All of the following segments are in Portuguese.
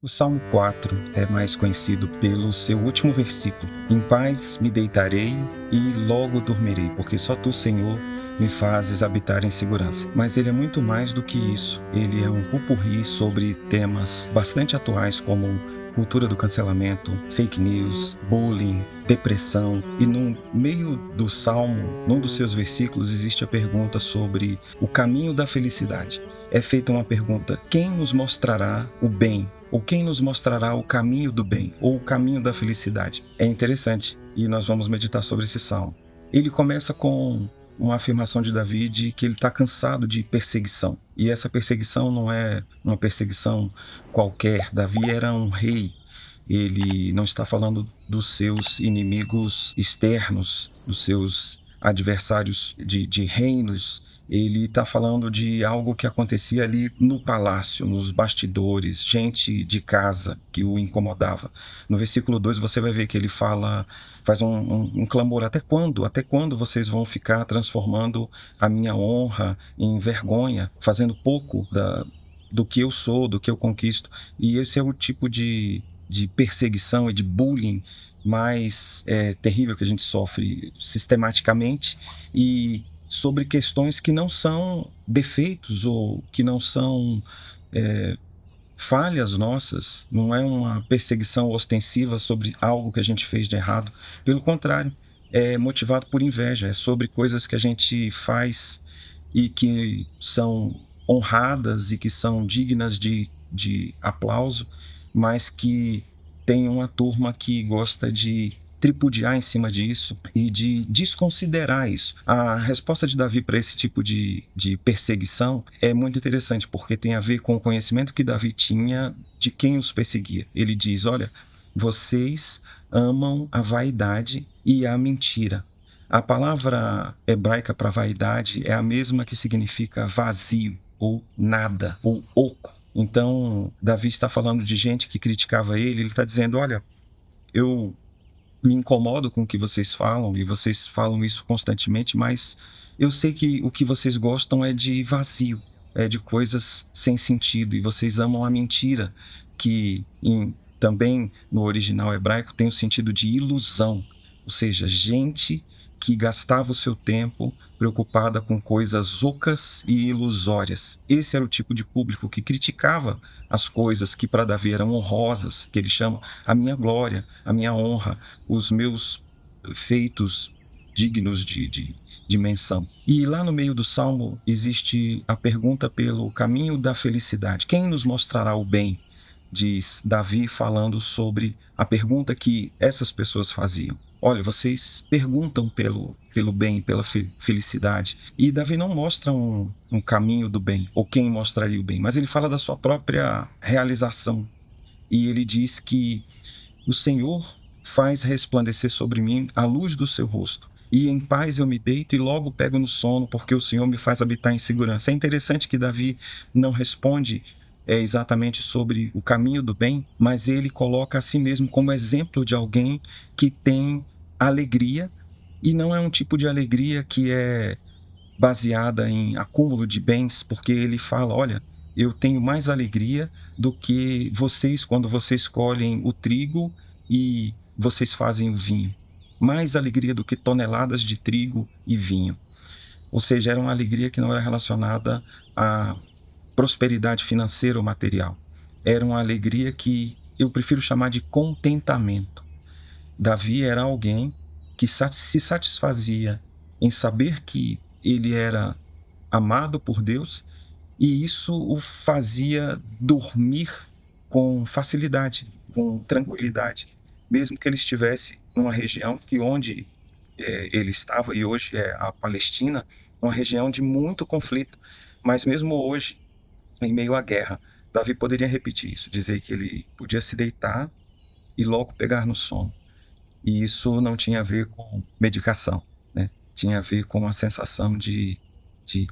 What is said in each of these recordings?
O Salmo 4 é mais conhecido pelo seu último versículo: Em paz me deitarei e logo dormirei, porque só tu, Senhor, me fazes habitar em segurança. Mas ele é muito mais do que isso. Ele é um pupurri sobre temas bastante atuais como cultura do cancelamento, fake news, bullying, depressão. E no meio do Salmo, num dos seus versículos, existe a pergunta sobre o caminho da felicidade. É feita uma pergunta: quem nos mostrará o bem? Ou quem nos mostrará o caminho do bem, ou o caminho da felicidade? É interessante, e nós vamos meditar sobre esse salmo. Ele começa com uma afirmação de Davi de que ele está cansado de perseguição. E essa perseguição não é uma perseguição qualquer. Davi era um rei. Ele não está falando dos seus inimigos externos, dos seus adversários de reinos. Ele está falando de algo que acontecia ali no palácio, nos bastidores, gente de casa que o incomodava. No versículo 2 você vai ver que ele faz um clamor: até quando? Até quando vocês vão ficar transformando a minha honra em vergonha, fazendo pouco do que eu sou, do que eu conquisto? E esse é o tipo de perseguição e de bullying mais terrível que a gente sofre sistematicamente, e sobre questões que não são defeitos ou que não são falhas nossas. Não é uma perseguição ostensiva sobre algo que a gente fez de errado. Pelo contrário, é motivado por inveja. É sobre coisas que a gente faz e que são honradas e que são dignas de aplauso, mas que tem uma turma que gosta de tripudiar em cima disso e de desconsiderar isso. A resposta de Davi para esse tipo de perseguição é muito interessante, porque tem a ver com o conhecimento que Davi tinha de quem os perseguia. Ele diz: olha, vocês amam a vaidade e a mentira. A palavra hebraica para vaidade é a mesma que significa vazio, ou nada, ou oco. Então, Davi está falando de gente que criticava ele está dizendo: olha, eu me incomodo com o que vocês falam, e vocês falam isso constantemente, mas eu sei que o que vocês gostam é de vazio, é de coisas sem sentido, e vocês amam a mentira, que também no original hebraico tem o sentido de ilusão, ou seja, gente que gastava o seu tempo preocupada com coisas ocas e ilusórias. Esse era o tipo de público que criticava as coisas que para Davi eram honrosas, que ele chama a minha glória, a minha honra, os meus feitos dignos de menção. E lá no meio do Salmo existe a pergunta pelo caminho da felicidade. Quem nos mostrará o bem? Diz Davi, falando sobre a pergunta que essas pessoas faziam. Olha, vocês perguntam pelo bem, pela felicidade. E Davi não mostra um caminho do bem, ou quem mostraria o bem, mas ele fala da sua própria realização. E ele diz que o Senhor faz resplandecer sobre mim a luz do seu rosto. E em paz eu me deito e logo pego no sono, porque o Senhor me faz habitar em segurança. É interessante que Davi não responde exatamente sobre o caminho do bem, mas ele coloca a si mesmo como exemplo de alguém que tem alegria, e não é um tipo de alegria que é baseada em acúmulo de bens, porque ele fala: olha, eu tenho mais alegria do que vocês quando vocês colhem o trigo e vocês fazem o vinho. Mais alegria do que toneladas de trigo e vinho. Ou seja, era uma alegria que não era relacionada à prosperidade financeira ou material. Era uma alegria que eu prefiro chamar de contentamento. Davi era alguém que se satisfazia em saber que ele era amado por Deus, e isso o fazia dormir com facilidade, com tranquilidade, mesmo que ele estivesse numa região que onde ele estava, e hoje é a Palestina, uma região de muito conflito, mas mesmo hoje, em meio à guerra, Davi poderia repetir isso, dizer que ele podia se deitar e logo pegar no sono. E isso não tinha a ver com medicação, né? Tinha a ver com uma sensação de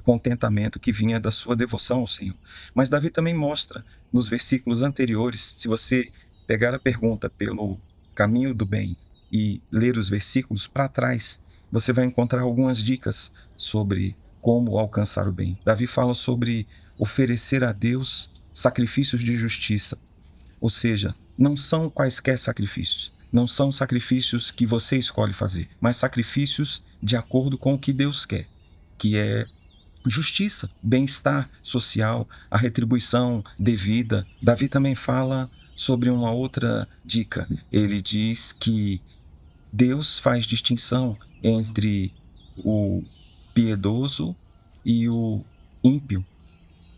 contentamento que vinha da sua devoção ao Senhor. Mas Davi também mostra nos versículos anteriores, se você pegar a pergunta pelo caminho do bem e ler os versículos para trás, você vai encontrar algumas dicas sobre como alcançar o bem. Davi fala sobre oferecer a Deus sacrifícios de justiça. Ou seja, não são quaisquer sacrifícios. Não são sacrifícios que você escolhe fazer, mas sacrifícios de acordo com o que Deus quer, que é justiça, bem-estar social, a retribuição devida. Davi também fala sobre uma outra dica. Ele diz que Deus faz distinção entre o piedoso e o ímpio.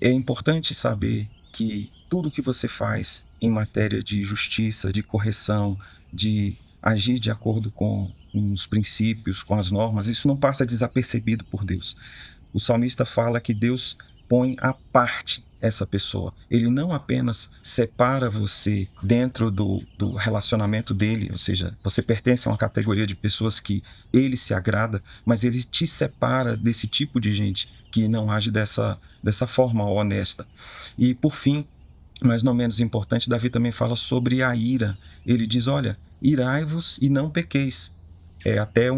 É importante saber que tudo que você faz em matéria de justiça, de correção, de agir de acordo com os princípios, com as normas, isso não passa desapercebido por Deus. O salmista fala que Deus põe à parte essa pessoa. Ele não apenas separa você dentro do relacionamento dele, ou seja, você pertence a uma categoria de pessoas que ele se agrada, mas ele te separa desse tipo de gente que não age dessa forma honesta. E, por fim, mas não menos importante, Davi também fala sobre a ira. Ele diz, olha, irai-vos e não pequeis. É até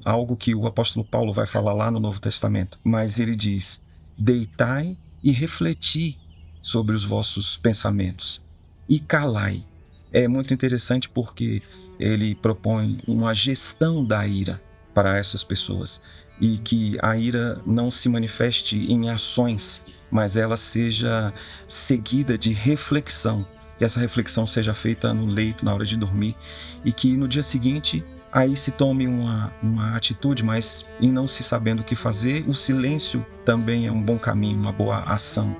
algo que o apóstolo Paulo vai falar lá no Novo Testamento. Mas ele diz, deitai e refleti sobre os vossos pensamentos e calai. É muito interessante porque ele propõe uma gestão da ira para essas pessoas e que a ira não se manifeste em ações, mas ela seja seguida de reflexão, que essa reflexão seja feita no leito, na hora de dormir, e que no dia seguinte aí se tome uma atitude, mas em não se sabendo o que fazer, o silêncio também é um bom caminho, uma boa ação.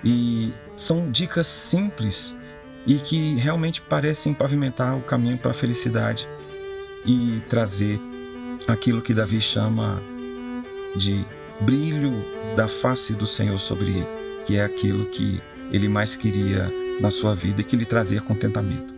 E são dicas simples e que realmente parecem pavimentar o caminho para a felicidade e trazer aquilo que Davi chama de brilho da face do Senhor sobre ele, que é aquilo que ele mais queria na sua vida e que lhe trazia contentamento.